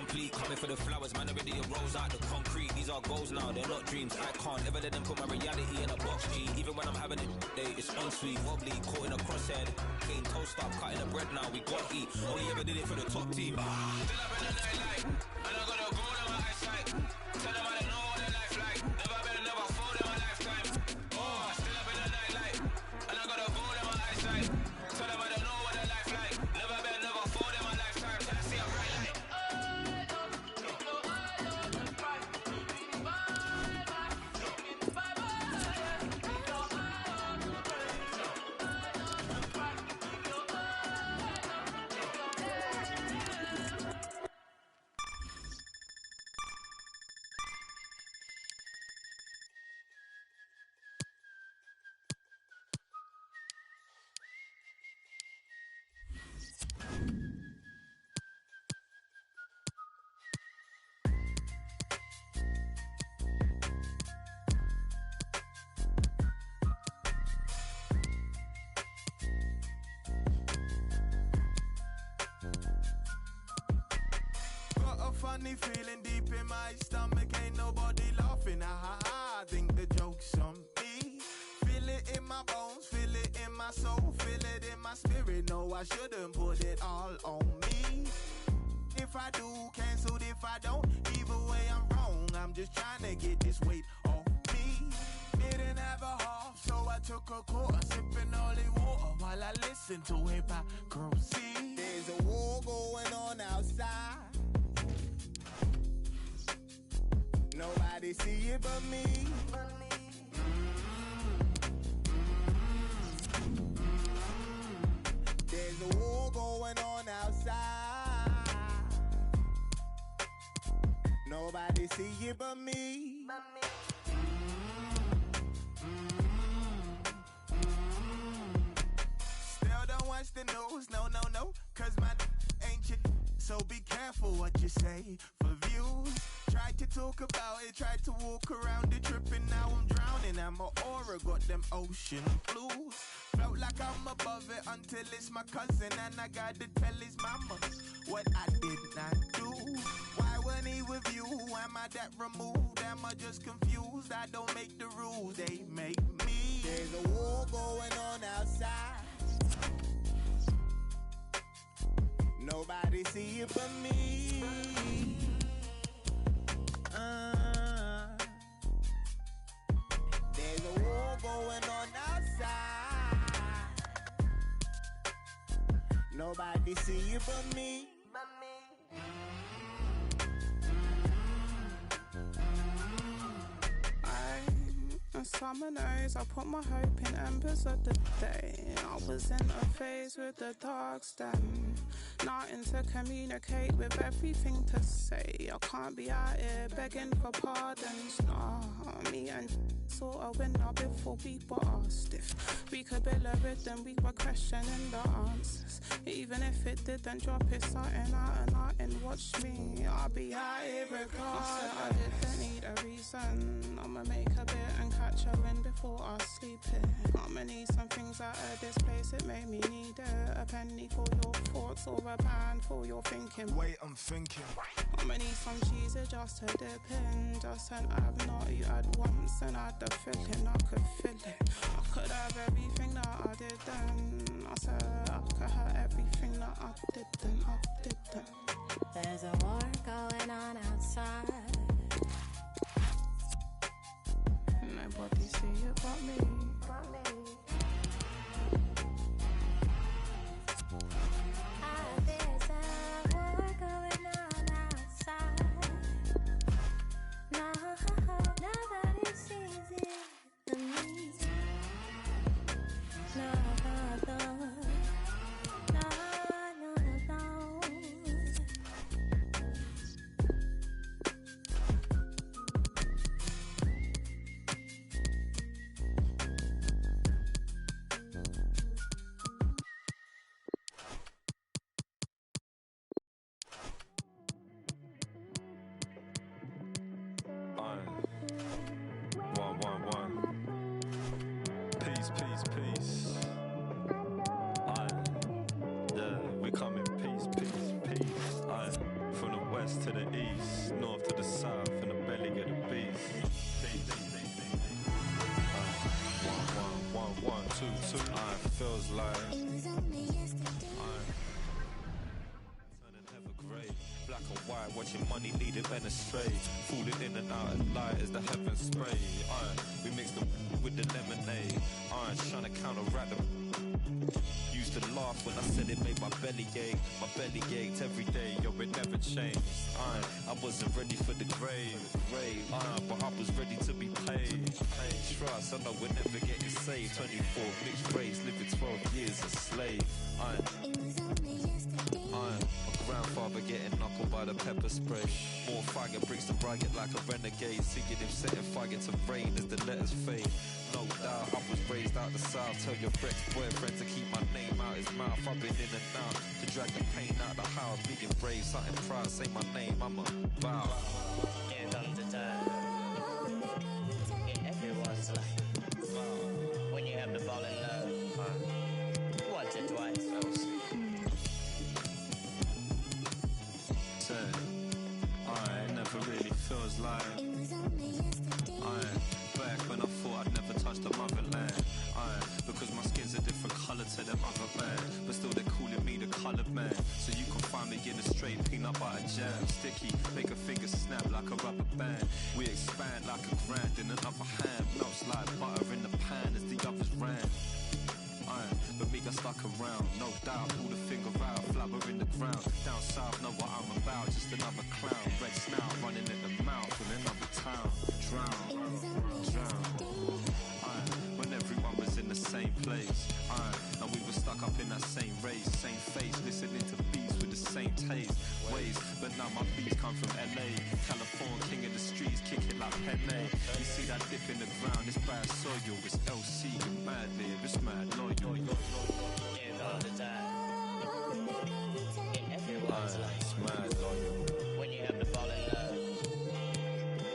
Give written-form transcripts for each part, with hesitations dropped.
complete. Coming for the flowers, man, already arose out the concrete. These are goals now, they're not dreams. I can't ever let them put my reality in a box, G. Even when I'm having it, it's unsweet, wobbly, caught in a crosshead. Clean toast up, cutting the bread now, we got heat. Only ever did it for the top team. Still up in the nightlight, and I got a goal in my eyesight. Tell them I don't know what their life like. Never been, never fold in my lifetime. Oh, still up in the nightlight, and I got a goal in my eyesight. Tell them I don't know what their life like. Never been, never fold in my lifetime. Can I see a bright light? Funny feeling deep in my stomach, ain't nobody laughing. I think the joke's on me. Feel it in my bones, feel it in my soul, feel it in my spirit. No, I shouldn't put it all on me. If I do, cancelled if I don't. Either way, I'm wrong. I'm just trying to get this weight off me. Didn't have a half, so I took a quarter, sipping holy water while I listened to hypocrisy. There's a war going on outside. Nobody see it but me. There's a war going on outside. Nobody see it but me. Still don't watch the news, no, cause my ain't shit. So be careful what you say for views. Tried to talk about it, tried to walk around it, tripping, now I'm drowning. And my aura got them ocean blues. Felt like I'm above it until it's my cousin, and I gotta tell his mama what I did not do. Why wasn't he with you? Am I that removed? Am I just confused? I don't make the rules, they make me. There's a war going on outside. Nobody see it but me. There's a war going on outside. Nobody see it but me. Summer nights, I put my hope in embers of the day. I was in a phase with the dark stem, nothing to communicate with, everything to say. I can't be out here begging for pardons. Nah, me and sort of winner before we were asked if we could build a rhythm. We were questioning the answers. Even if it didn't drop, it's something out and out and watch me. I'll be out here regardless. I didn't need a reason. I'ma make a bit and catch a win before I sleep here. I'ma need some things out of this place. It made me need a penny for your thoughts or a pound for your thinking. Wait, I'm thinking. I'ma need some cheese just to dip in. Just an I've not eaten at once and I had the feeling I could feel it. I could have everything that I did then. I said I could have everything that I didn't. There's a war going on outside. Nobody see it but me. There's a war going on outside. No, nobody sees it but me. No. west to the east, north to the south, in the belly of the beast. One, two. It feels like turning ever grey. Black and white, watching money lead it men astray. Falling in and out of light as the heavens spray. We mix them with the lemonade. Trying to counteract them. Used to laugh when I said it made my belly ache. My belly ached every day, yo, it never changed. I wasn't ready for the grave, but I was ready to be paid. Trust, I know we're never getting saved. 24, mixed race, living 12 years a slave. My grandfather getting knuckled by the pepper spray. More fire brings the riot like a renegade. Seeing him setting fire to rain as the letters fade. No doubt, I was raised out the south. Tell your ex-boyfriend to keep my name out his mouth. I've been in and out to drag the pain out the house. Being brave, something proud, say my name, I'm a bow. Here comes the time. Everyone's like when you have to fall in love once or twice. It never really feels like back when I thought I'd never touch the motherland. Because my skin's a different colour to them other man. But still they're calling me the coloured man. So you can find me in a straight peanut butter jam. Sticky, make a finger snap like a rubber band. We expand like a grand in another hand. Melts like butter in the pan as the others ran. But me got stuck around, no doubt. Pull the finger out, flabber in the ground. Down south, know what I'm about, just another clown. Red snout running at the mouth in another town. Drown. When everyone was in the same place, and we were stuck up in that same race, same face, listening to beats with the same taste, ways. But now my beats come from LA, California, king of the streets, kicking like Penne. You see that dip in the ground, it's bad soil, it's LC, you mad live, it's mad loyal. Here comes the time. Everyone's like it's mad loyal. when you have to fall in love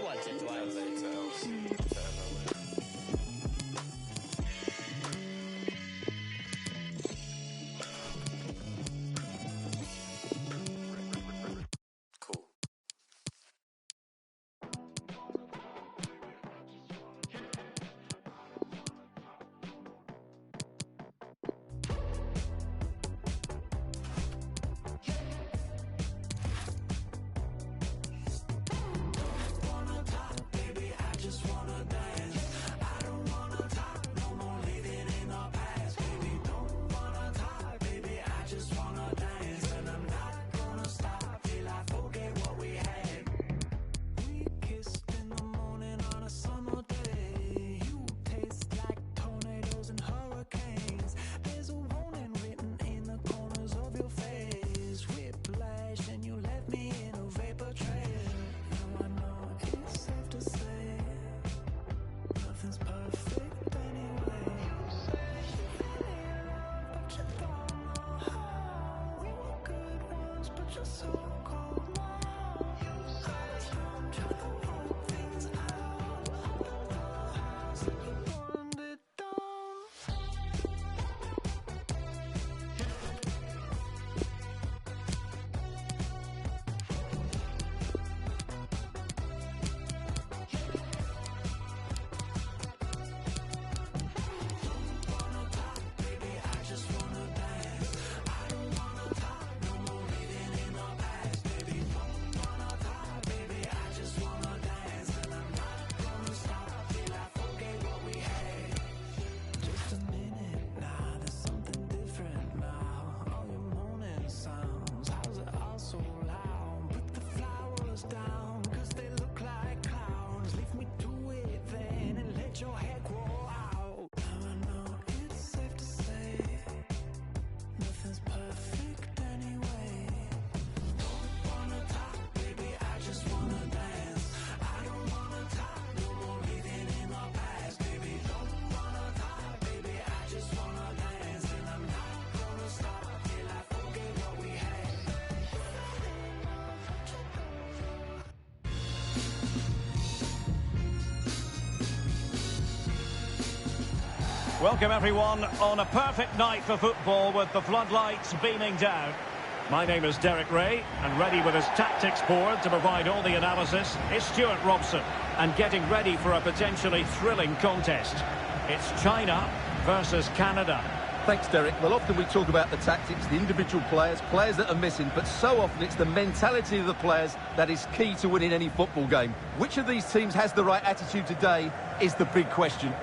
once or twice. Welcome everyone on a perfect night for football with the floodlights beaming down. My name is Derek Ray, and ready with his tactics board to provide all the analysis is Stuart Robson, and getting ready for a potentially thrilling contest. It's China versus Canada. Thanks, Derek. Well, often we talk about the tactics, the individual players that are missing, but so often it's the mentality of the players that is key to winning any football game. Which of these teams has the right attitude today is the big question.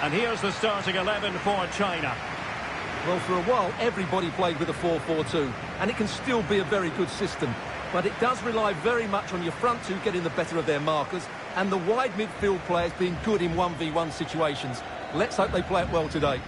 And here's the starting 11 for China. Well, for a while, everybody played with a 4-4-2, and it can still be a very good system. But it does rely very much on your front two getting the better of their markers, and the wide midfield players being good in 1v1 situations. Let's hope they play it well today.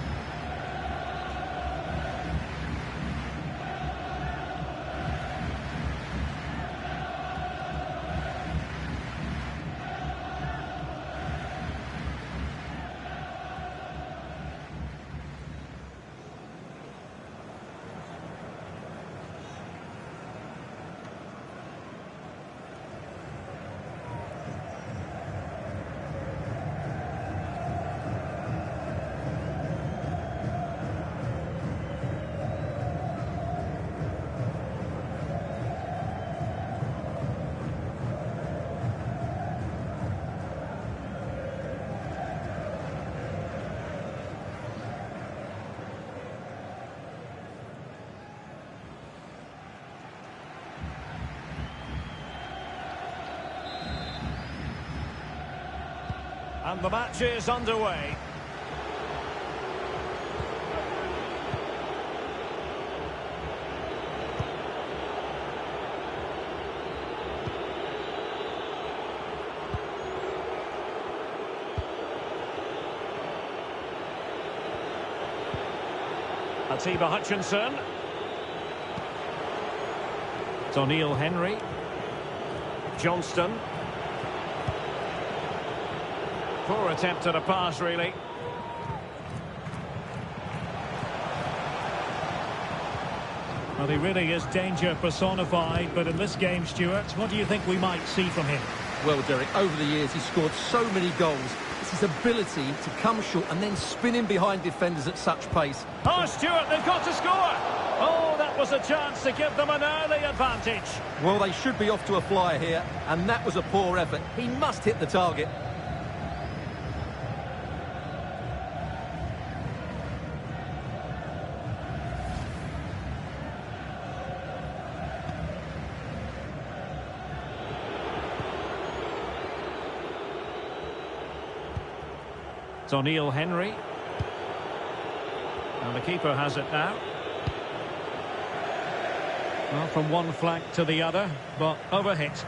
And the match is underway. Atiba Hutchinson. It's O'Neill Henry. Johnston. Poor attempt at a pass, really. Well, he really is danger personified, but in this game, Stuart, what do you think we might see from him? Well, Derek, over the years, he's scored so many goals. It's his ability to come short and then spin in behind defenders at such pace. Oh, Stuart, they've got to score! Oh, that was a chance to give them an early advantage. Well, they should be off to a flyer here, and that was a poor effort. He must hit the target. It's O'Neill Henry. And the keeper has it now. Well, from one flank to the other, but overhit.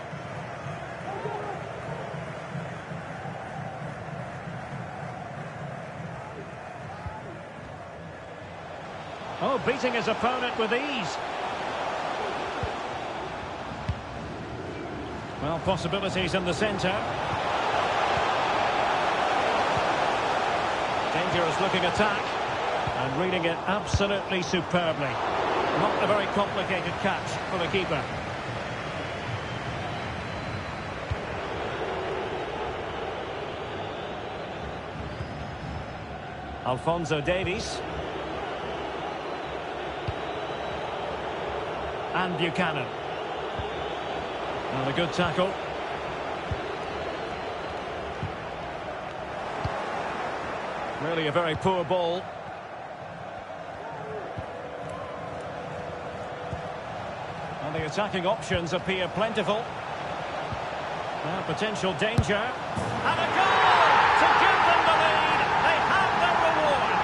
Oh, beating his opponent with ease. Well, possibilities in the centre. Dangerous looking attack, and reading it absolutely superbly. Not a very complicated catch for the keeper. Alphonso Davies. And Buchanan. And a good tackle. Really a very poor ball. And the attacking options appear plentiful. Now potential danger. And a goal to give them the lead. They have their reward.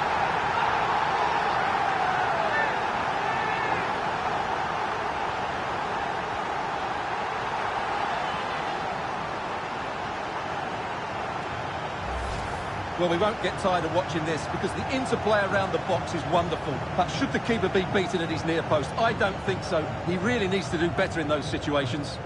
Well, we won't get tired of watching this because the interplay around the box is wonderful. But should the keeper be beaten at his near post? I don't think so. He really needs to do better in those situations.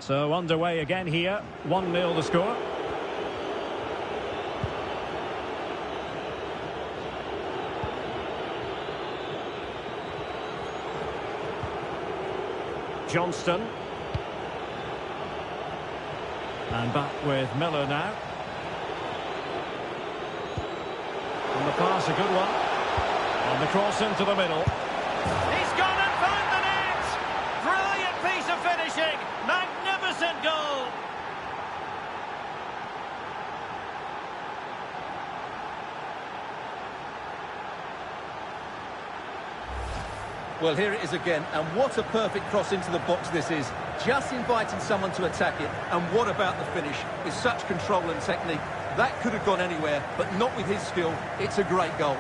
So underway again here. 1-0 the score. Johnston. And back with Miller now. And the pass, a good one. And the cross into the middle. He's gone and found the net! Brilliant piece of finishing! Magnificent goal! Well, here it is again, and what a perfect cross into the box this is. Just inviting someone to attack it, and what about the finish? With such control and technique, that could have gone anywhere, but not with his skill. It's a great goal.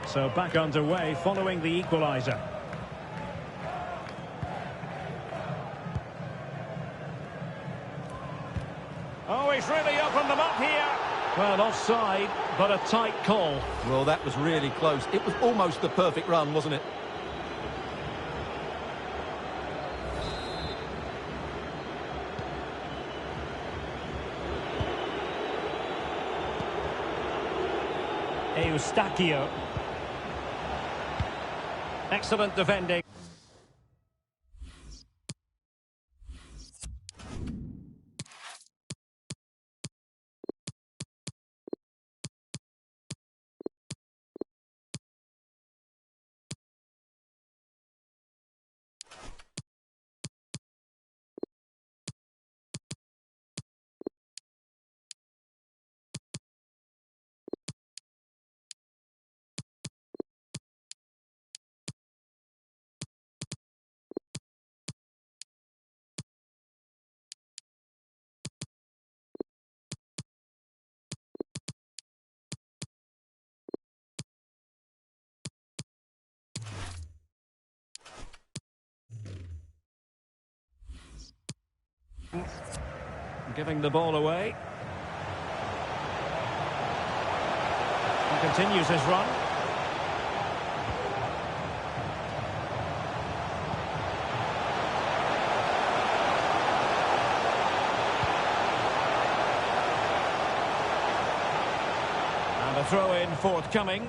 So back underway following the equaliser. Oh, he's really opened them up here. Well, offside, but a tight call. Well, that was really close. It was almost the perfect run, wasn't it? Eustachio. Excellent defending. Giving the ball away. He continues his run. And a throw-in forthcoming.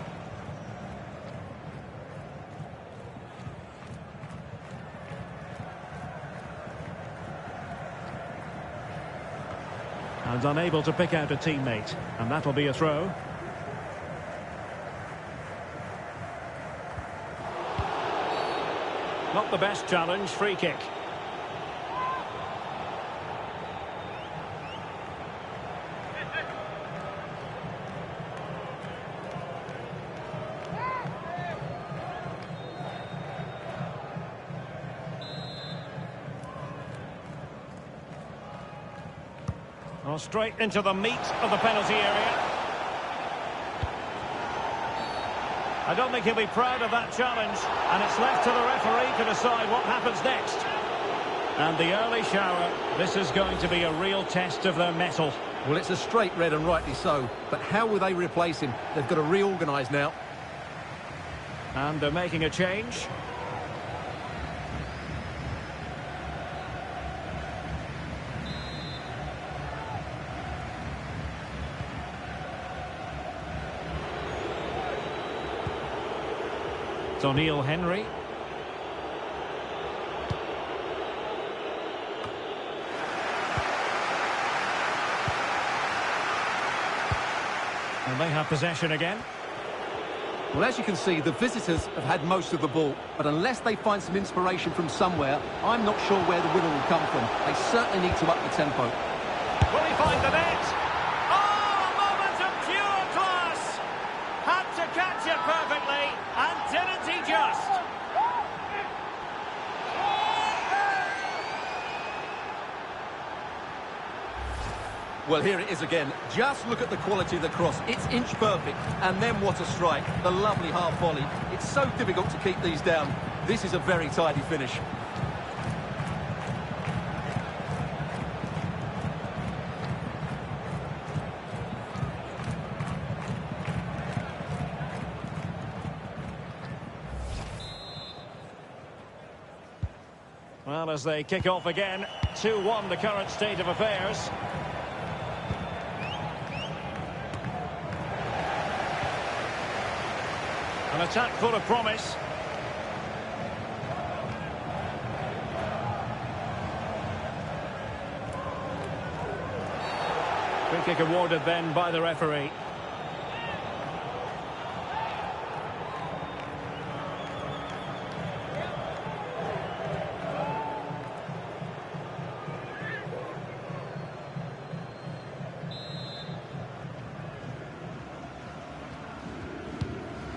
And unable to pick out a teammate. And that'll be a throw. Not the best challenge, free kick. Well, straight into the meat of the penalty area. I don't think he'll be proud of that challenge, and it's left to the referee to decide what happens next. And the early shower, this is going to be a real test of their mettle. Well, it's a straight red, and rightly so, but how will they replace him? They've got to reorganise now. And they're making a change. It's O'Neill Henry. And they have possession again. Well, as you can see, the visitors have had most of the ball, but unless they find some inspiration from somewhere, I'm not sure where the winner will come from. They certainly need to up the tempo. Will he find the net? Oh, a moment of pure class! Has Well, here it is again. Just look at the quality of the cross. It's inch perfect. And then what a strike. The lovely half volley. It's so difficult to keep these down. This is a very tidy finish. Well, as they kick off again, 2-1 the current state of affairs. An attack full of promise. Free kick awarded then by the referee.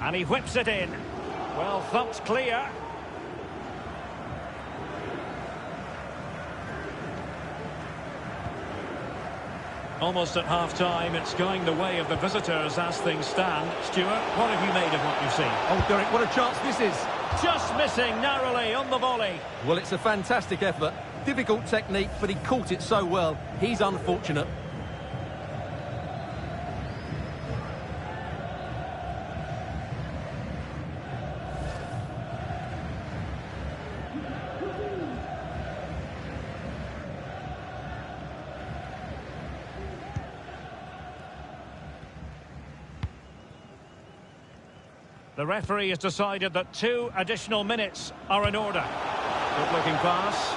And he whips it in. Well, thumped clear. Almost at half-time, it's going the way of the visitors as things stand. Stuart, what have you made of what you've seen? Oh, Derek, what a chance this is. Just missing narrowly on the volley. Well, it's a fantastic effort. Difficult technique, but he caught it so well. He's unfortunate. The referee has decided that 2 additional minutes are in order. Good looking pass.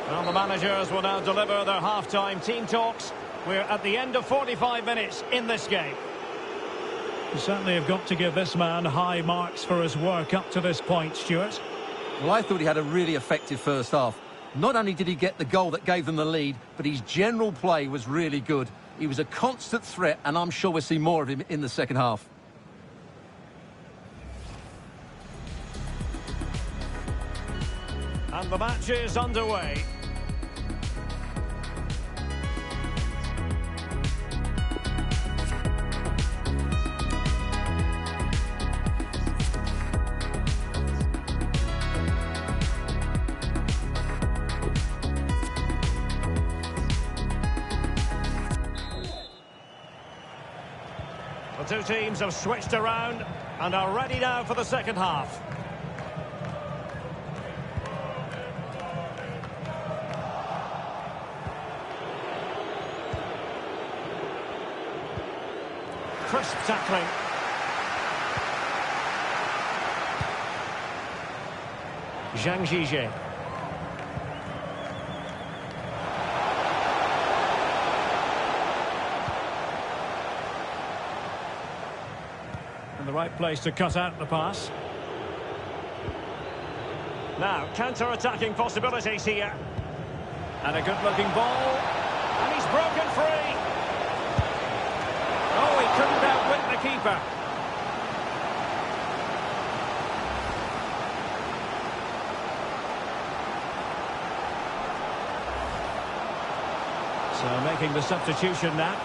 Well, the managers will now deliver their half-time team talks. We're at the end of 45 minutes in this game. You certainly have got to give this man high marks for his work up to this point, Stuart. Well, I thought he had a really effective first half. Not only did he get the goal that gave them the lead, but his general play was really good. He was a constant threat, and I'm sure we'll see more of him in the second half. And the match is underway. The two teams have switched around and are ready now for the second half. Crisp tackling. Zhang Zhizhe. The right place to cut out the pass. Now, counter-attacking possibilities here. And a good-looking ball. And he's broken free. Oh, he couldn't outwit the keeper. So, making the substitution now.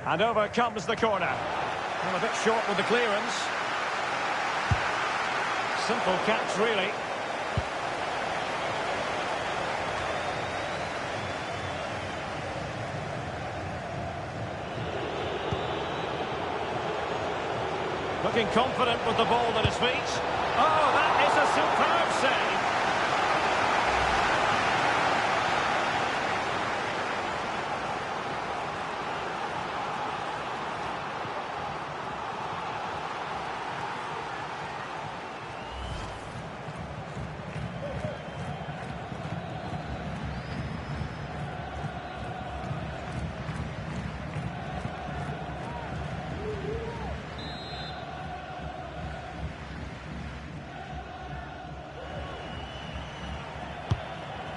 And over comes the corner. Well, a bit short with the clearance. Simple catch, really. Looking confident with the ball at his feet. Oh, that is a superb save.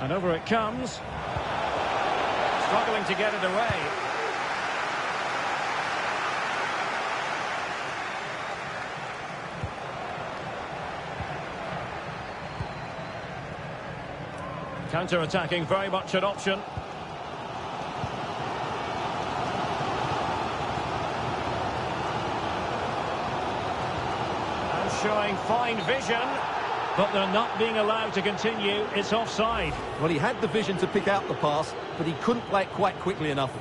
And over it comes. Struggling to get it away. Counter-attacking, very much an option. And showing fine vision, but they're not being allowed to continue. It's offside. Well, he had the vision to pick out the pass, but he couldn't play it quite quickly enough.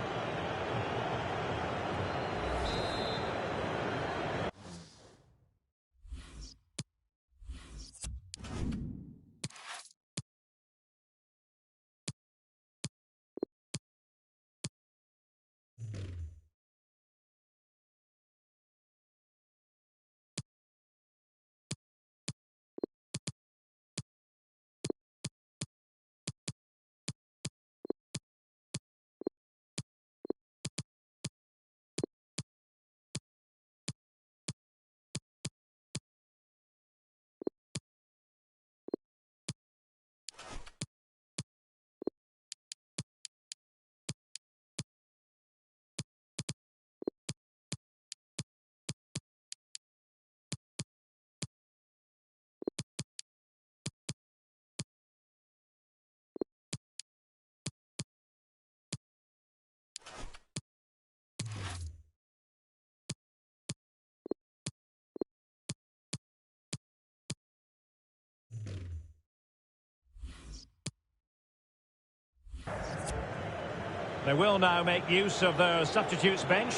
They will now make use of their substitutes bench.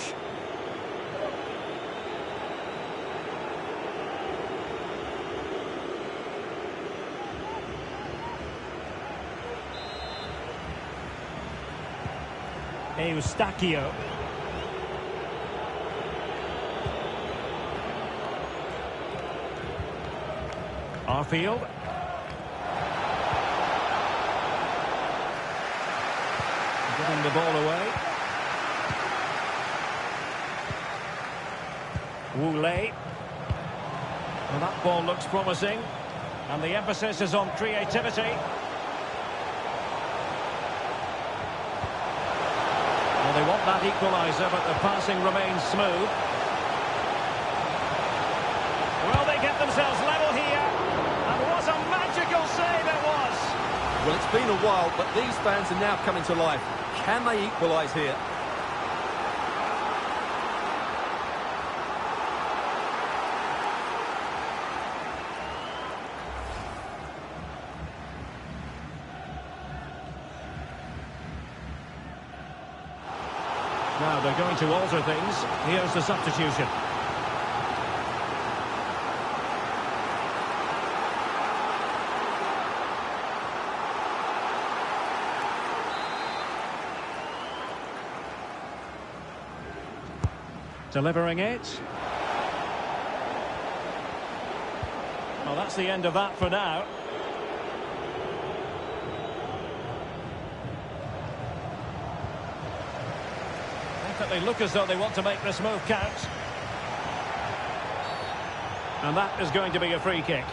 Eustachio. Arfield. Getting the ball away. Wooley. Well, that ball looks promising. And the emphasis is on creativity. Well, they want that equaliser, but the passing remains smooth. Well, they get themselves level here. And what a magical save it was. Well, it's been a while, but these fans are now coming to life. Can they equalise here? Now they're going to alter things. Here's the substitution. Delivering it. Well, that's the end of that for now. Definitely look as though they want to make this move count. And that is going to be a free kick.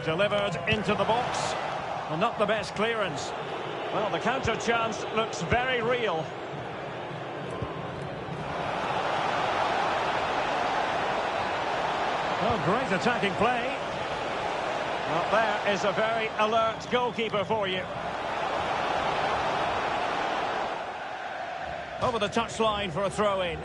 Delivered into the box. Well, not the best clearance. Well, the counter chance looks very real. Oh, great attacking play. Well, there is a very alert goalkeeper for you. Over the touchline for a throw-in.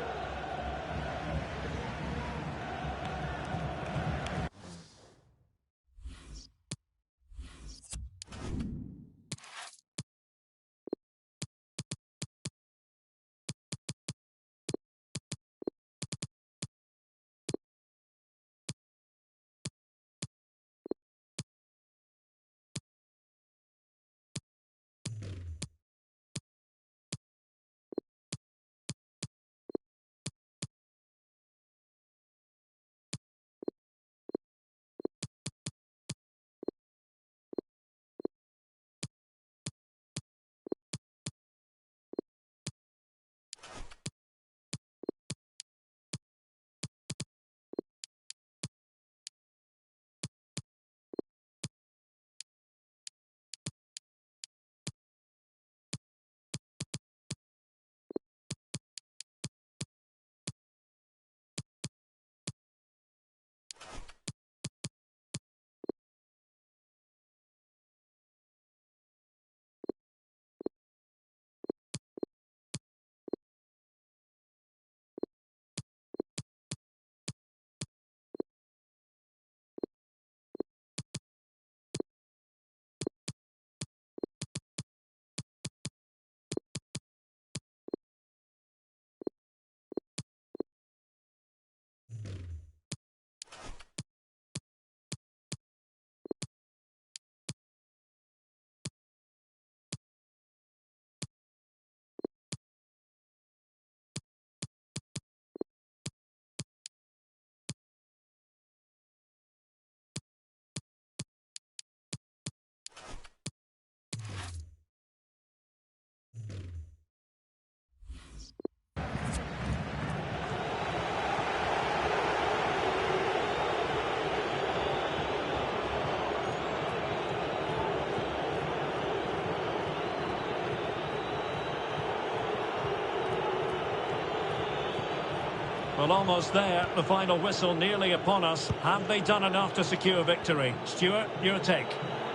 Well, almost there. The final whistle nearly upon us. Have they done enough to secure victory? Stuart, your take?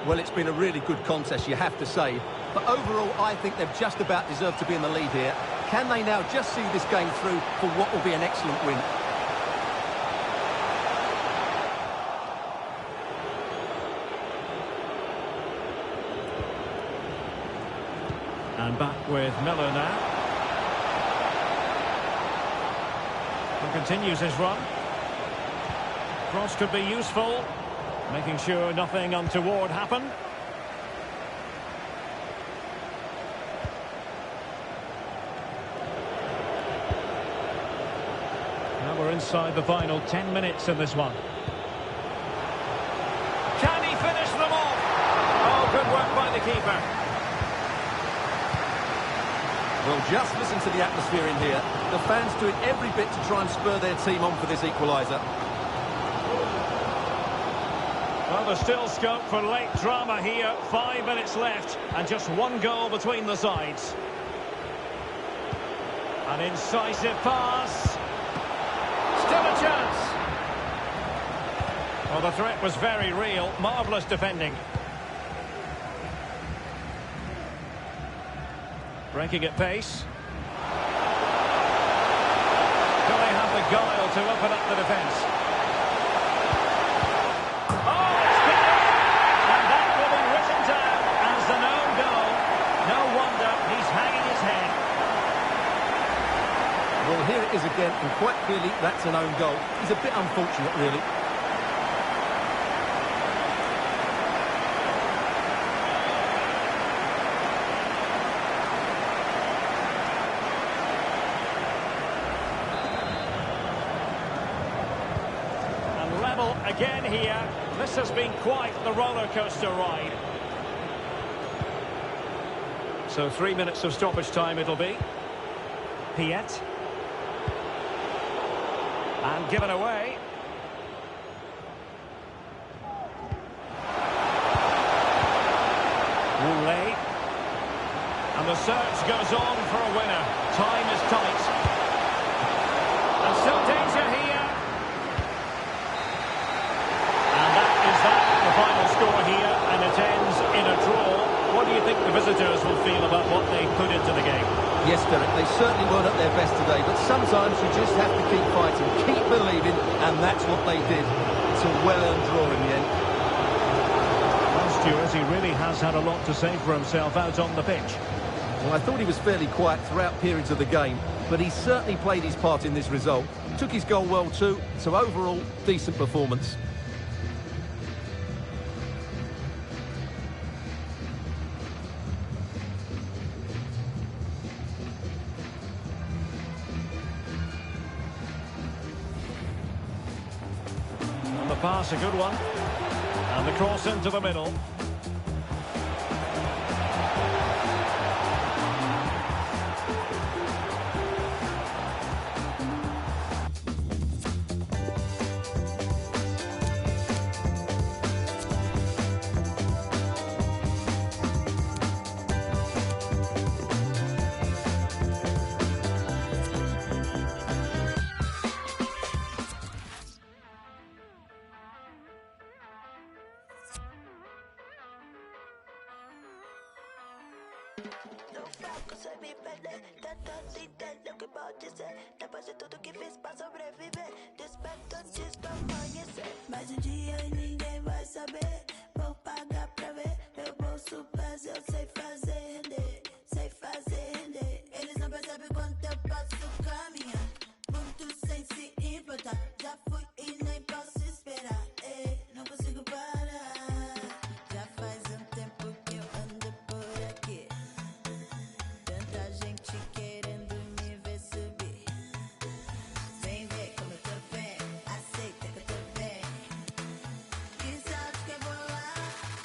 Well, it's been a really good contest, you have to say. But overall, I think they've just about deserved to be in the lead here. Can they now just see this game through for what will be an excellent win? And back with Miller now. He continues his run. Cross could be useful. Making sure nothing untoward happened. Now we're inside the final 10 minutes in this one. Can he finish them off? Oh, good work by the keeper. Well, just listen to the atmosphere in here. The fans doing every bit to try and spur their team on for this equaliser. Well, there's still scope for late drama here. 5 minutes left and just one goal between the sides. An incisive pass. Still a chance. Well, the threat was very real. Marvellous defending. Breaking at pace. Do they have the guile to open up the defence? Oh, it's been in! And that will be written down as an own goal. No wonder he's hanging his head. Well, here it is again, and quite clearly that's an own goal. He's a bit unfortunate, really. Again here, this has been quite the roller coaster ride. So 3 minutes of stoppage time it'll be. Piet. And given away. Roulet. And the search goes on for a winner. Time is tight. And still danger here. The final score here, and it ends in a draw. What do you think the visitors will feel about what they put into the game? Yes, Derek, they certainly weren't at their best today, but sometimes you just have to keep fighting, keep believing, and that's what they did. It's a well-earned draw in the end. Well, Stuart, he really has had a lot to say for himself out on the pitch. Well, I thought he was fairly quiet throughout periods of the game, but he certainly played his part in this result. Took his goal well too, so overall, decent performance. Pass, a good one. And the cross into the middle. Mas um dia ninguém vai saber. Vou pagar pra ver. Meu bolso pesa, eu sei fazer render. Sei fazer render. Eles não percebem quanto eu posso caminhar. Muito sem se importar. Já fui e nem posso esperar. Ei, não consigo parar. Já faz um tempo que eu ando por aqui. Tanta gente querendo me ver subir. Vem ver como eu tô bem. Aceita que eu tô bem. Que salto que eu vou lá.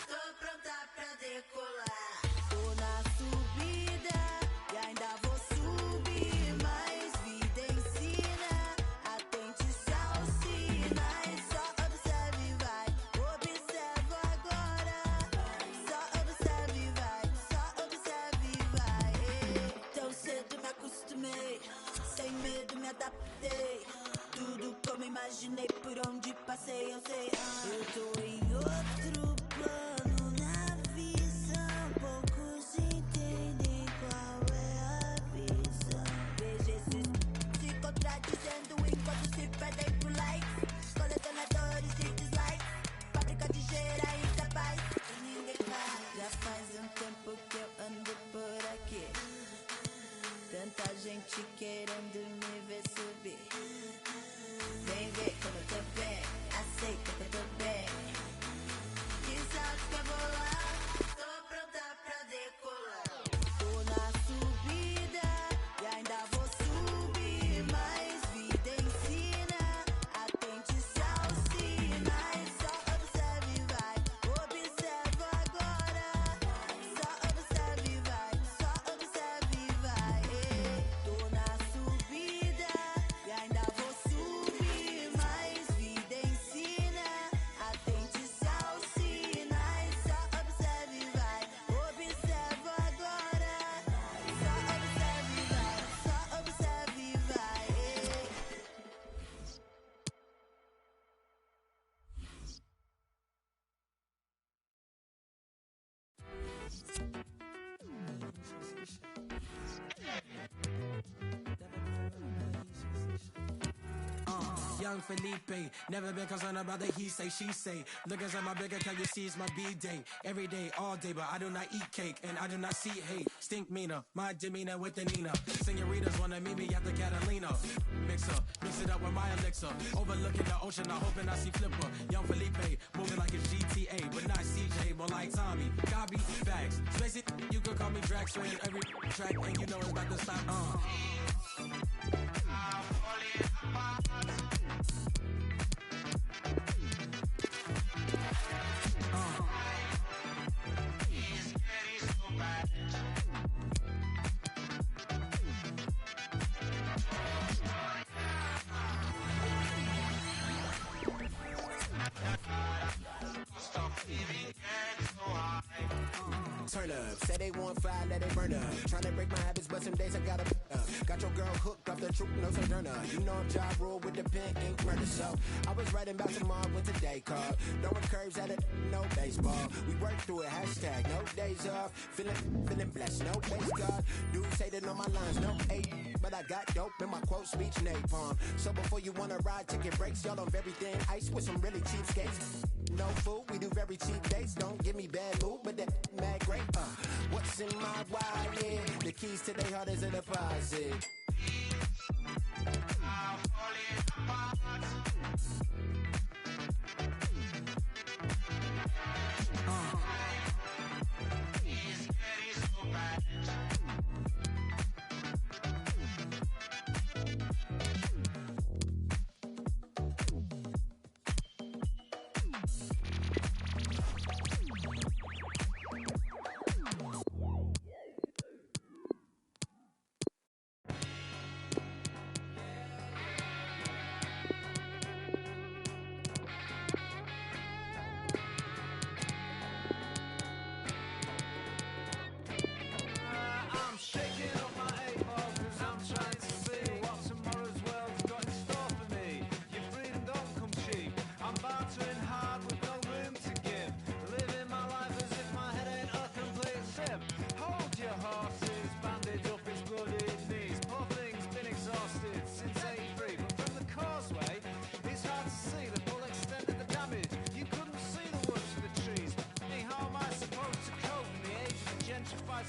Tô pronta pra decolar. Tô na gente querendo me ver subir. Vem ver como eu tô bem, aceita que eu tô bem. Que sabe que eu vou lá, tô pronta pra decolar. Tô na subida e ainda vou subir. Mais vida ensina, atente-se aos sinais. Só observe e vai, observa agora. Só observe e vai, só observe e vai. Tô na subida e ainda vou subir. Mais vida ensina, atente-se aos sinais. Só observe e vai, observa agora. Só observe e vai, só observe e vai. Young Felipe, never been concerned about the he say, she say. Look inside my bank account, you see it's my B-day. Every day, all day, but I do not eat cake, and I do not see hate. Stink meaner, my demeanor with the Nina. Senoritas wanna meet me at the Catalina. Mix it up with my elixir. Overlooking the ocean, I'm hoping I see Flipper. Young Felipe, moving like it's GTA, but not CJ, more like Tommy. Copy, facts. Spacey, you could call me Draxler in every track, and you know it's about to stop. Turn up, say they want fire, let it burn up. Tryna break my habits, but some days I gotta up. Got your girl hooked off the truth, no sojourner. You know I'm job rule with the pen, ink murder. So I was writing about tomorrow with today called. Throwing curves at it, no baseball. We work through it, hashtag no days off. Feeling blessed, no base God. Dudes hating on my lines, no eight. But I got dope in my quote speech napalm. So before you wanna ride, ticket breaks, y'all on everything ice with some really cheap skates. No food, we do very cheap dates. Don't give me bad mood, but that mad great. What's in my wallet? The keys to their heart is a deposit.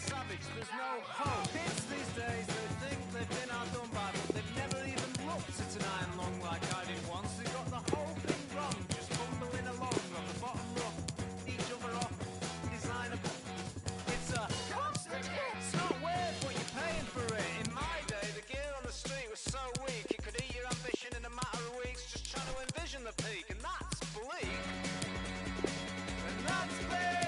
Savage, there's no hope. Kids these days, they think they've been outdone by, but they've never even looked at an iron lung like I did once. They got the whole thing wrong, just bumbling along on the bottom rung, each other off, designer. It's a constant hit. It's not worth what you're paying for it. In my day, the gear on the street was so weak, it could eat your ambition in a matter of weeks, just trying to envision the peak, and that's bleak. And that's big.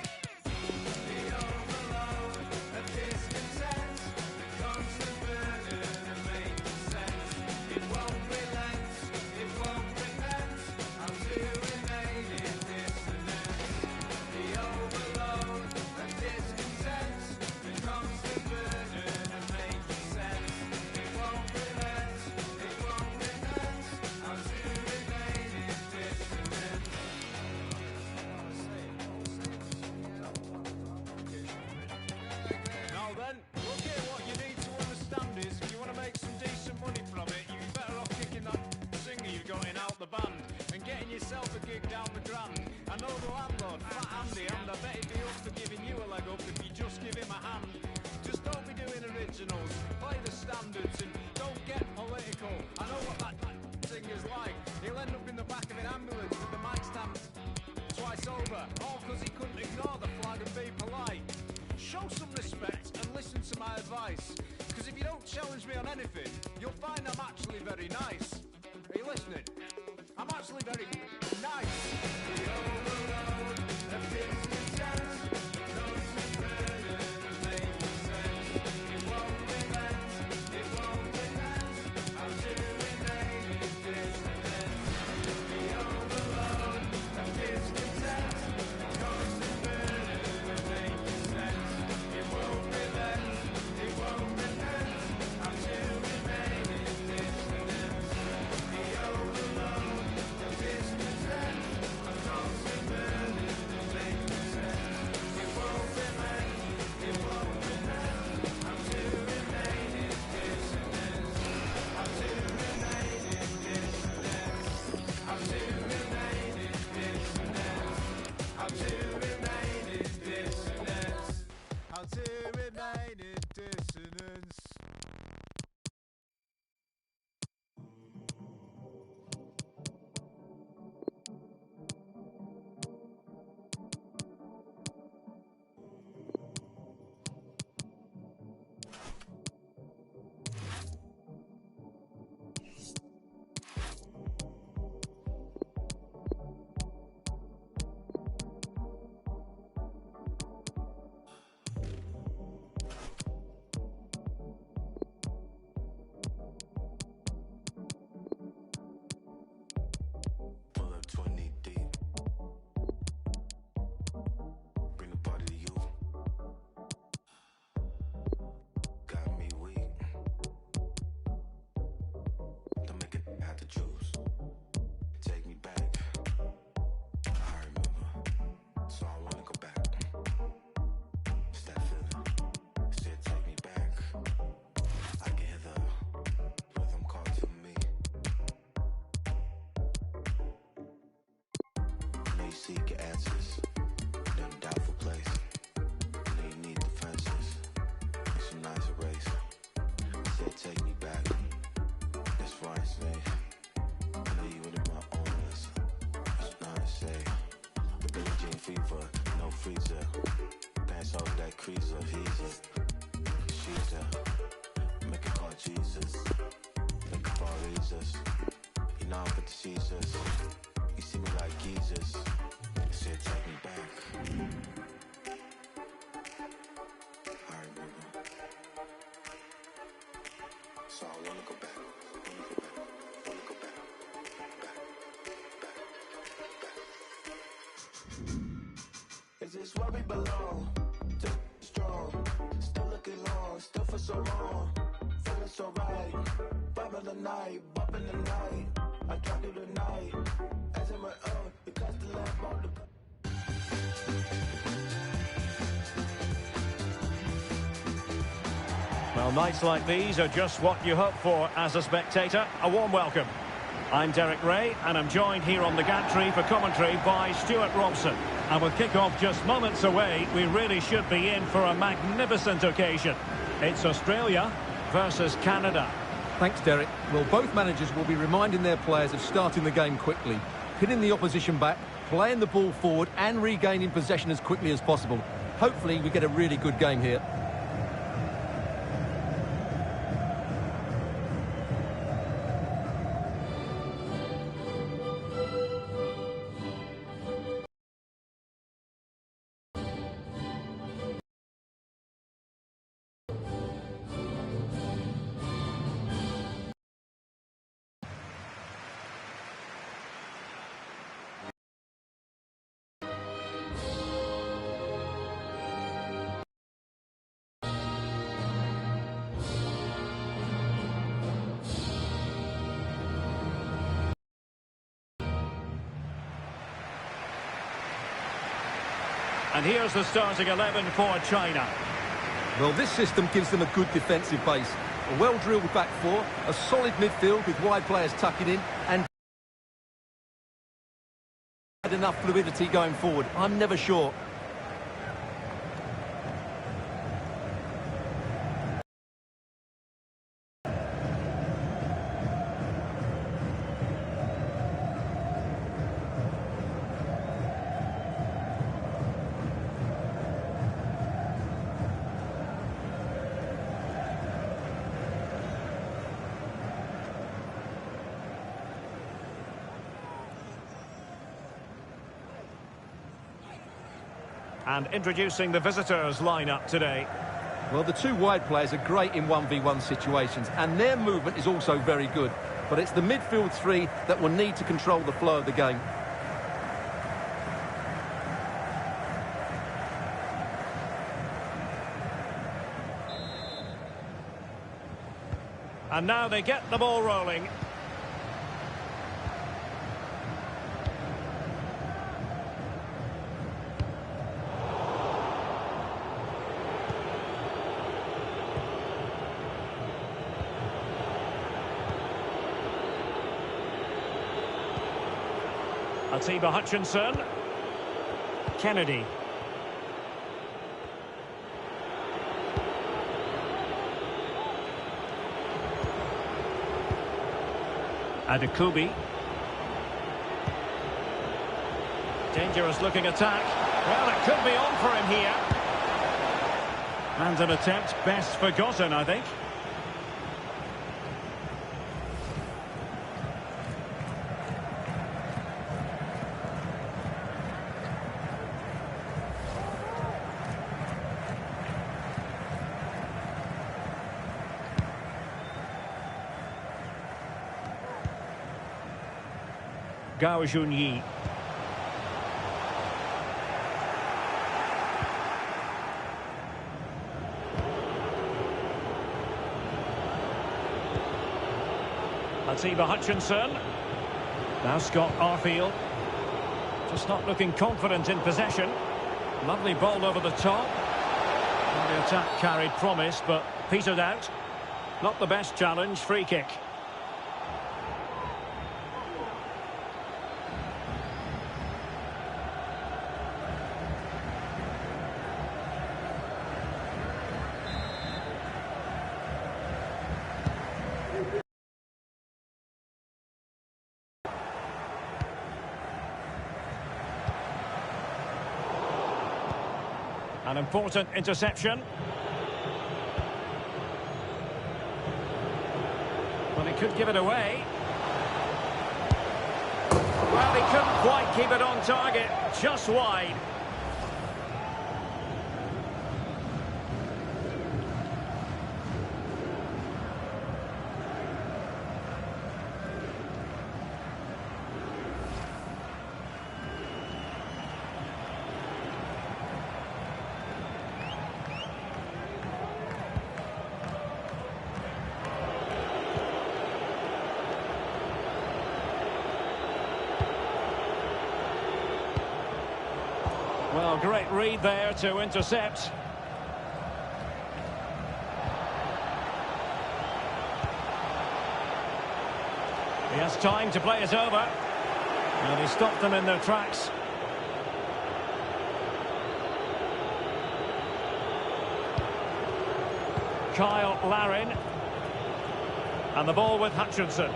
Yourself a gig down the Grand. I know the landlord, Fat Andy, and I bet he'd be up for giving you a leg up if you just give him a hand. Just don't be doing originals, play the standards and because he couldn't ignore the flag and be polite. Show some respect and listen to my advice, because if you don't challenge me on anything, you'll find I'm actually very nice. Are you listening? I'm actually very nice. The overload of distance knows me better than making sense. It won't relent, it won't relent. I'll do remain in dissonance. The overload of discontent knows me better than making sense. It won't relent, it won't relent. I'll do remain in dissonance. The overload of discontent knows me better than making sense. It won't relent, it won't relent. I'll do remain in dissonance. I'll do remain in dissonance. I'll do remain in dissonance. I'll do remain in dissonance. I'll do remain in dissonance. Pull up 20 deep. Bring the party to you. Got me weak. Don't make it have to choose. Take me back. I remember. So I wanna go back. It's that feeling. Said take me back. I can hear the rhythm call to me. Know you seek your answers. Then doubtful place. Know you need defenses. It's a nice erase. Said take me back. That's why I say. I know you in my own list. It's not to say. The Billie Jean fever, no freezer. Dance off that creaser, he's a. She's a. Make it call Jesus. Make it fall Jesus. You know I'm with the Caesars. You see me like Jesus. Said take me back. I remember. So I wanna go back. Wanna go back. Is this where we belong? Just strong. Still looking long. Still for so long. Feeling so right. Vibe of the night. Bop in the night. I dropped you tonight. As it went up, you got the lamp on the. Well, nights like these are just what you hope for as a spectator. A warm welcome. I'm Derek Ray, and I'm joined here on the gantry for commentary by Stuart Robson. And with kick-off just moments away, we really should be in for a magnificent occasion. It's Australia versus Canada. Thanks, Derek. Well, both managers will be reminding their players of starting the game quickly, pinning the opposition back, playing the ball forward and regaining possession as quickly as possible. Hopefully we get a really good game here. And here's the starting 11 for China. Well, this system gives them a good defensive base. A well-drilled back four, a solid midfield with wide players tucking in, and enough fluidity going forward. I'm never sure. And introducing the visitors lineup today. Well, the two wide players are great in 1v1 situations, and their movement is also very good. But it's the midfield three that will need to control the flow of the game. And now they get the ball rolling. Atiba Hutchinson. Kennedy. Adekubi. Dangerous looking attack. Well, it could be on for him here. And an attempt best forgotten, I think. Gao Junyi. Atiba Hutchinson. Now Scott Arfield. Just not looking confident in possession. Lovely ball over the top. And the attack carried promise, but petered out. Not the best challenge, free kick. An important interception. But he could give it away. Well, he couldn't quite keep it on target, just wide. Well, great read there to intercept. He has time to play it over. And he stopped them in their tracks. Kyle Larin. And the ball with Hutchinson.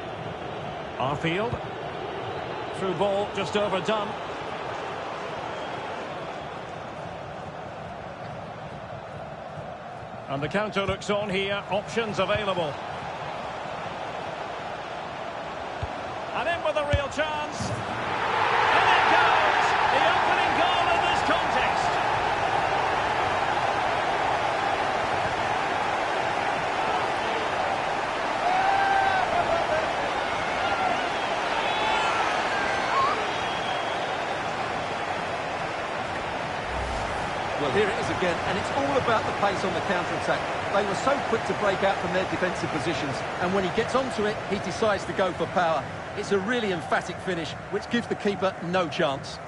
Arfield. Through ball just overdone. And the counter looks on here, options available. And in with a real chance. And it goes! The opening goal in this contest. Well, here it is again, and it's all about the pace on the counter-attack. They were so quick to break out from their defensive positions, and when he gets onto it, he decides to go for power. It's a really emphatic finish, which gives the keeper no chance.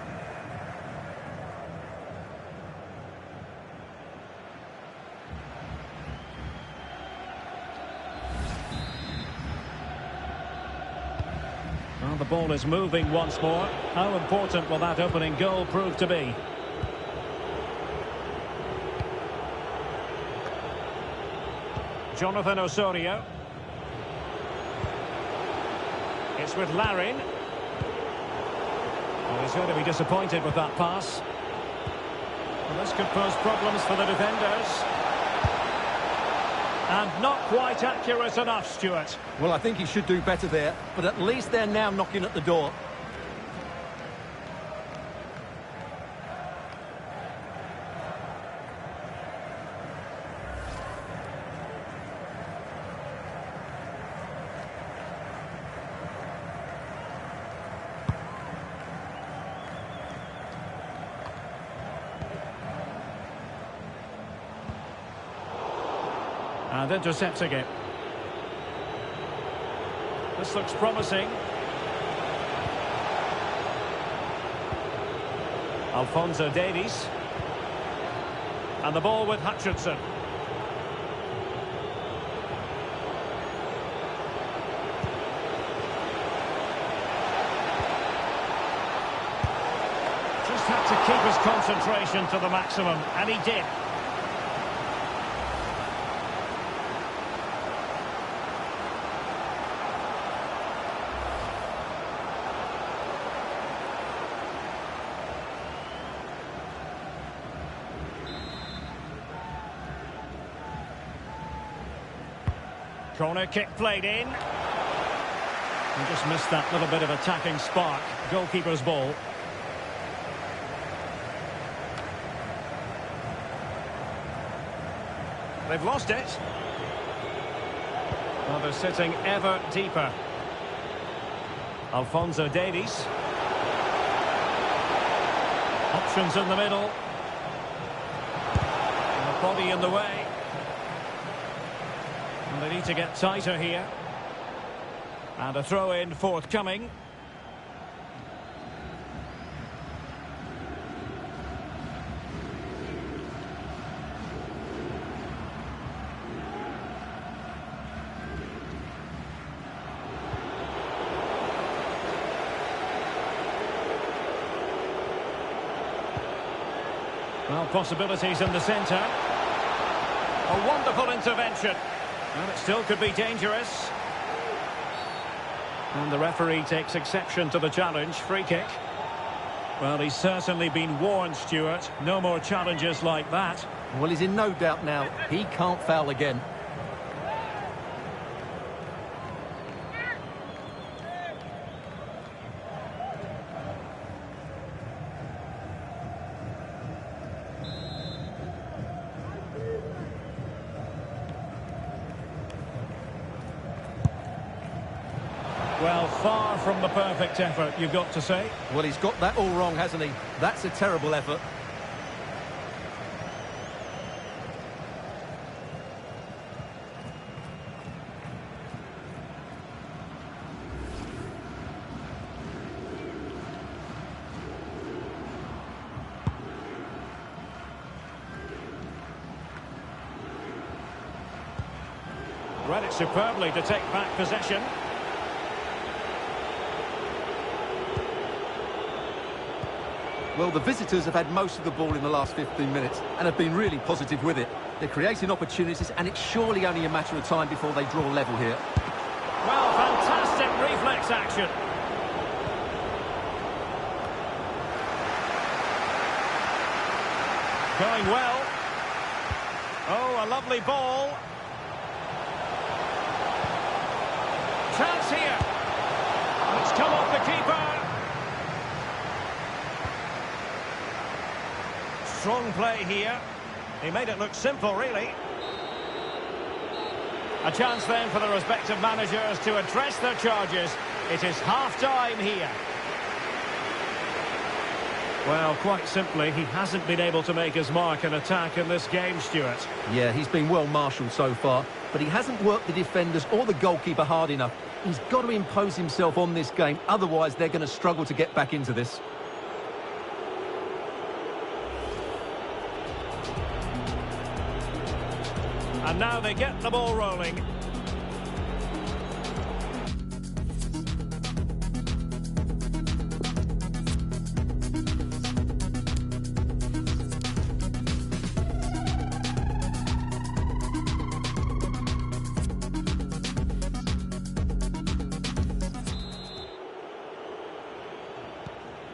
Well, the ball is moving once more. How important will that opening goal prove to be? Jonathan Osorio. It's with Larin. Well, he's going to be disappointed with that pass. Well, this could pose problems for the defenders. And not quite accurate enough, Stuart. Well, I think he should do better there, but at least they're now knocking at the door. And intercepting it. This looks promising. Alphonso Davies. And the ball with Hutchinson. Just had to keep his concentration to the maximum, and he did. Corner kick played in. He just missed that little bit of attacking spark. Goalkeeper's ball. They've lost it. Well, they're sitting ever deeper. Alphonso Davies. Options in the middle. And the body in the way. And they need to get tighter here. And a throw-in forthcoming. Well, possibilities in the centre. A wonderful intervention. And it still could be dangerous. And the referee takes exception to the challenge. Free kick. Well, he's certainly been warned, Stuart. No more challenges like that. Well, he's in no doubt now. He can't foul again. Well, far from the perfect effort, you've got to say. Well, he's got that all wrong, hasn't he? That's a terrible effort. Read it superbly to take back possession. Well, the visitors have had most of the ball in the last 15 minutes and have been really positive with it. They're creating opportunities, and it's surely only a matter of time before they draw level here. Well, fantastic reflex action. Going well. Oh, a lovely ball. Chance here. It's come off the keeper. Strong play here. He made it look simple, really. A chance then for the respective managers to address their charges. It is half-time here. Well, quite simply, he hasn't been able to make his mark and attack in this game, Stuart. Yeah, he's been well marshalled so far, but he hasn't worked the defenders or the goalkeeper hard enough. He's got to impose himself on this game, otherwise they're going to struggle to get back into this. And now they get the ball rolling.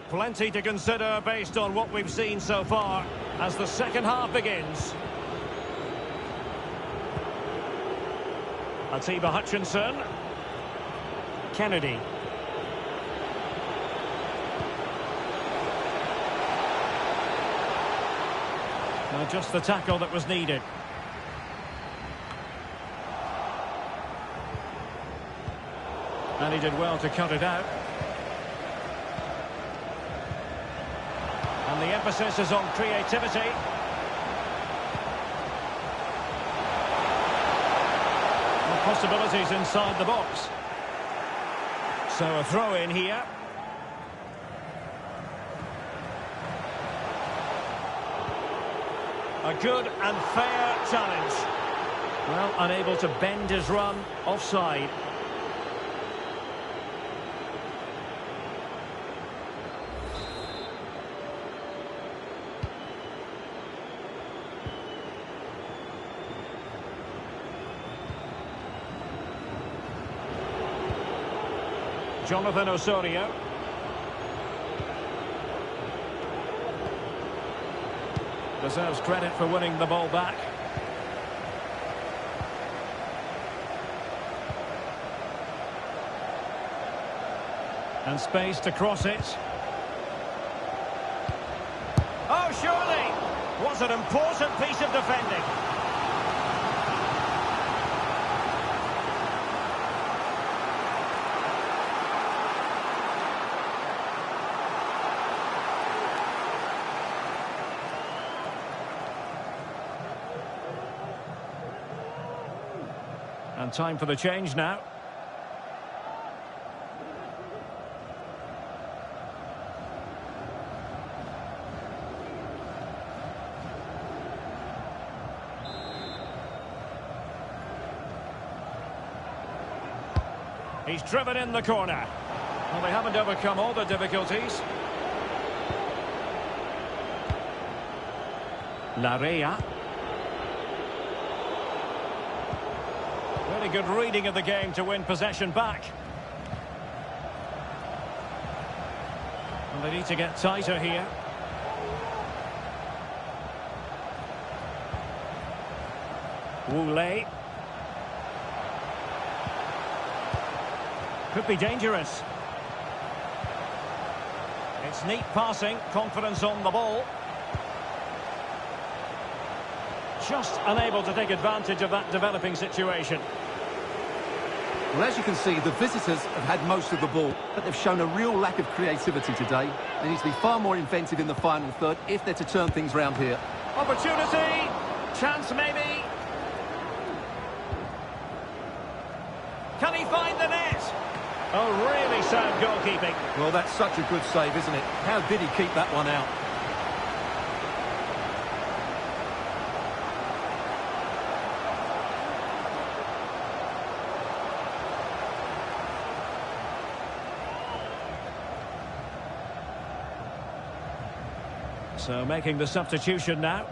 Plenty to consider based on what we've seen so far as the second half begins. Atiba Hutchinson. Kennedy. Well, just the tackle that was needed. And he did well to cut it out. And the emphasis is on creativity. possibilities inside the box. So a throw in here. A good and fair challenge. Well, unable to bend his run, offside. Jonathan Osorio. Deserves credit for winning the ball back. And space to cross it. Oh, surely! What an important piece of defending. And time for the change now. He's driven in the corner. Well, they haven't overcome all the difficulties. Larrea. Really good reading of the game to win possession back. And they need to get tighter here. Wu-Lei. Could be dangerous. It's neat passing, confidence on the ball. Just unable to take advantage of that developing situation. Well, as you can see, the visitors have had most of the ball, but they've shown a real lack of creativity today. They need to be far more inventive in the final third if they're to turn things round here. Opportunity! Chance maybe! Can he find the net? Oh, really sound goalkeeping. Well, that's such a good save, isn't it? How did he keep that one out? So making the substitution now.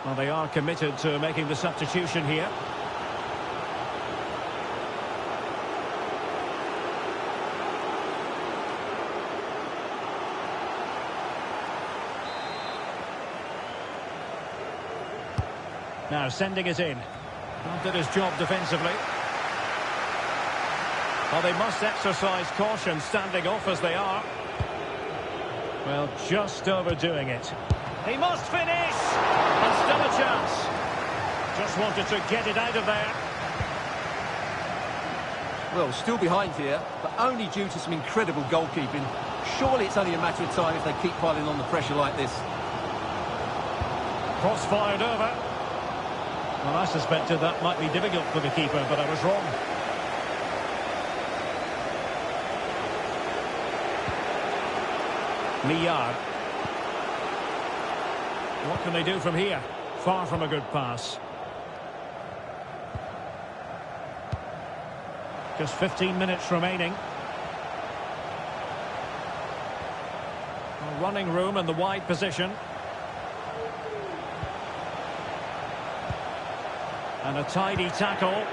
Well, they are committed to making the substitution here. Now sending it in. Well, did his job defensively. Well, they must exercise caution standing off as they are. Well, just overdoing it. He must finish! And still a chance. Just wanted to get it out of there. Well, still behind here, but only due to some incredible goalkeeping. Surely it's only a matter of time if they keep piling on the pressure like this. Cross-fired over. Well, I suspected that might be difficult for the keeper, but I was wrong. Millard. What can they do from here? Far from a good pass. Just 15 minutes remaining. A running room in the wide position. And a tidy tackle.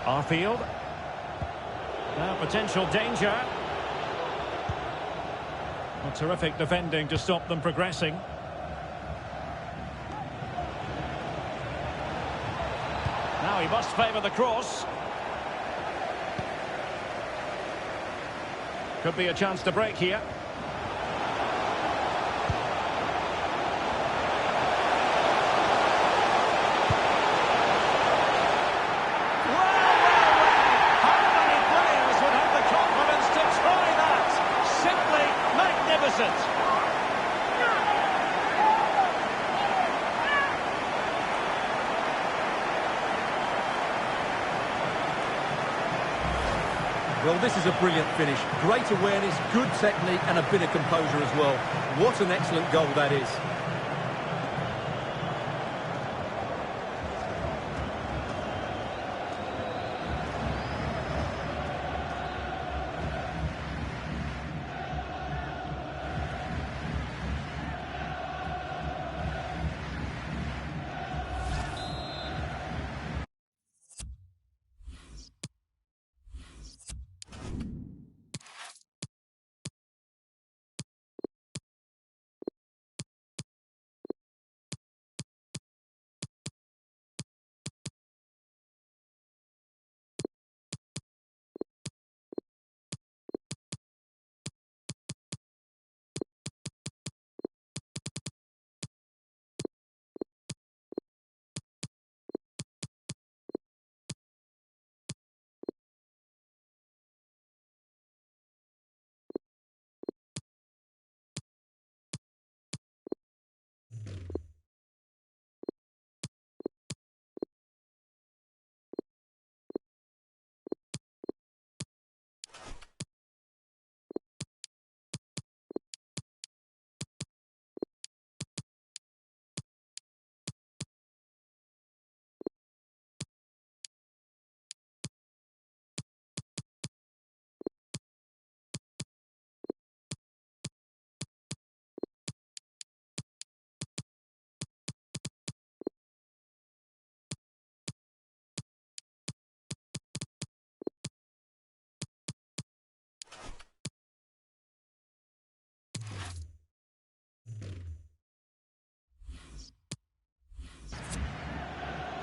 Arfield. Now potential danger. Well, terrific defending to stop them progressing. Now he must favour the cross. Could be a chance to break here. Well, this is a brilliant finish. Great awareness, good technique and a bit of composure as well. What an excellent goal that is.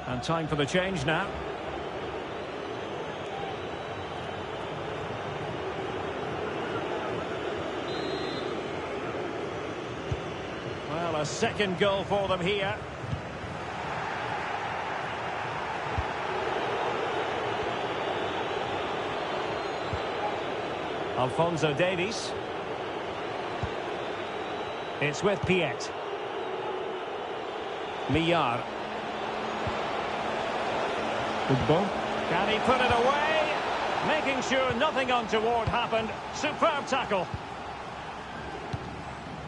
And time for the change now. Well, a second goal for them here. Alphonso Davies. It's with Piet. Millard. Good ball. Can he put it away? Making sure nothing untoward happened. Superb tackle.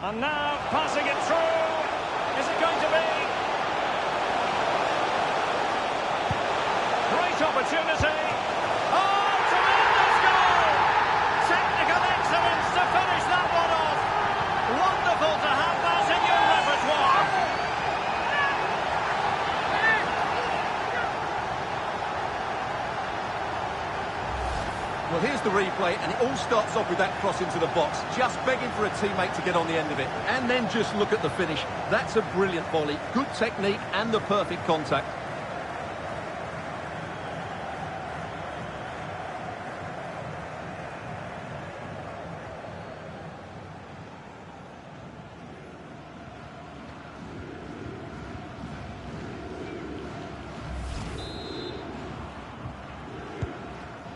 And now passing it through. Is it going to be? Great opportunity. Oh, tremendous goal! Technical excellence to finish that one off. Wonderful to have that in your repertoire. Well, Well, here's the replay, and it all starts off with that cross into the box, just begging for a teammate to get on the end of it. And then just look at the finish. That's a brilliant volley, good technique and the perfect contact.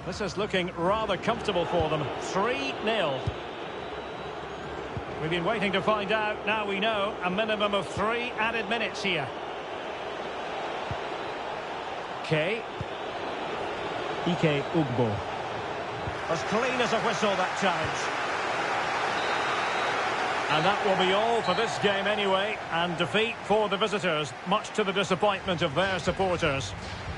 This is looking rather comfortable for them. 3-0. We've been waiting to find out. Now we know a minimum of 3 added minutes here. Ike Ugbo. As clean as a whistle, that challenge. And that will be all for this game anyway. And defeat for the visitors, much to the disappointment of their supporters.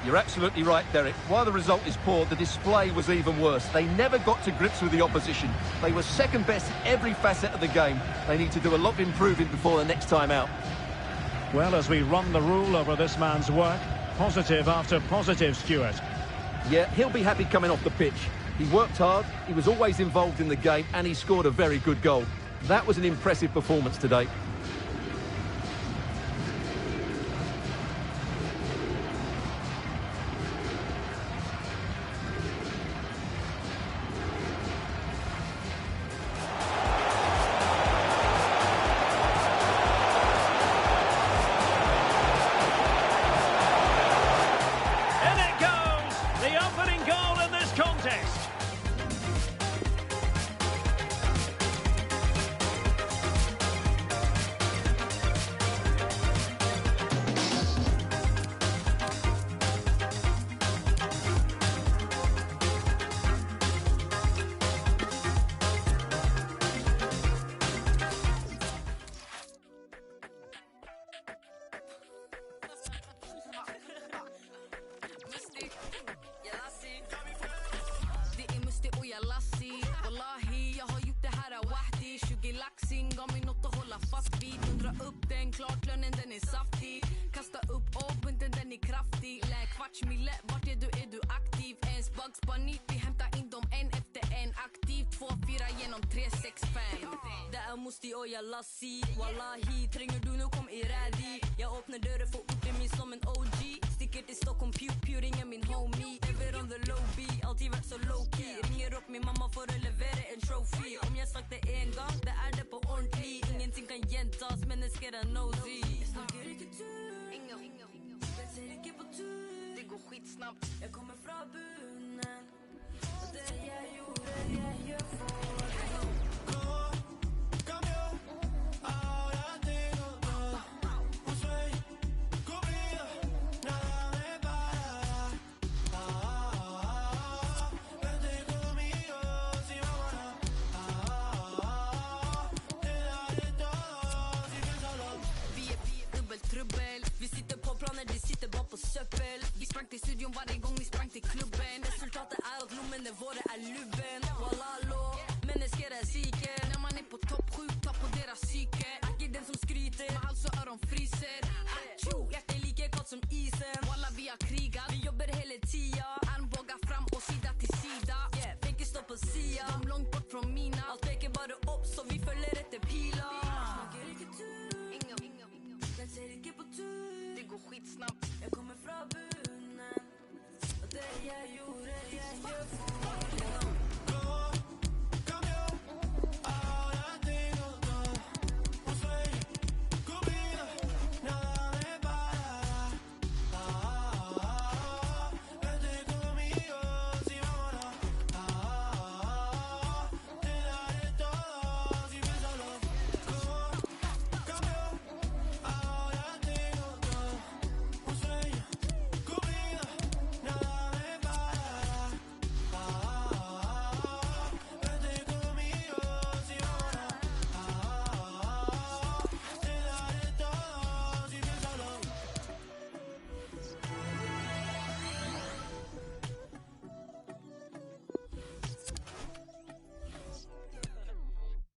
You're absolutely right, Derek. While the result is poor, the display was even worse. They never got to grips with the opposition. They were second best in every facet of the game. They need to do a lot of improving before the next time out. Well, as we run the rule over this man's work, positive after positive, Stuart. Yeah, he'll be happy coming off the pitch. He worked hard, he was always involved in the game, and he scored a very good goal. That was an impressive performance today. Lassi, wallahi, tränger du nu kom i rädi. Jag öppnar dörren för upp i mig som en OG. Sticker till Stockholm, pew, ringer min homie. Ever on the low beat, alltid varit så low key. Ringer upp min mamma för att leverera en trophy. Om jag sagt det en gång, det är det på ordentlig. Ingenting kan gentas, men det ska den nosy. Jag snackar inte tur, inga men säger inte på tur. Det går skitsnabbt, jag kommer från bunnen. Och det jag gjorde, jag gör för Vi sitter på planer, de sitter bara på söppel. Vi sprang till studion varje gång vi sprang till klubben.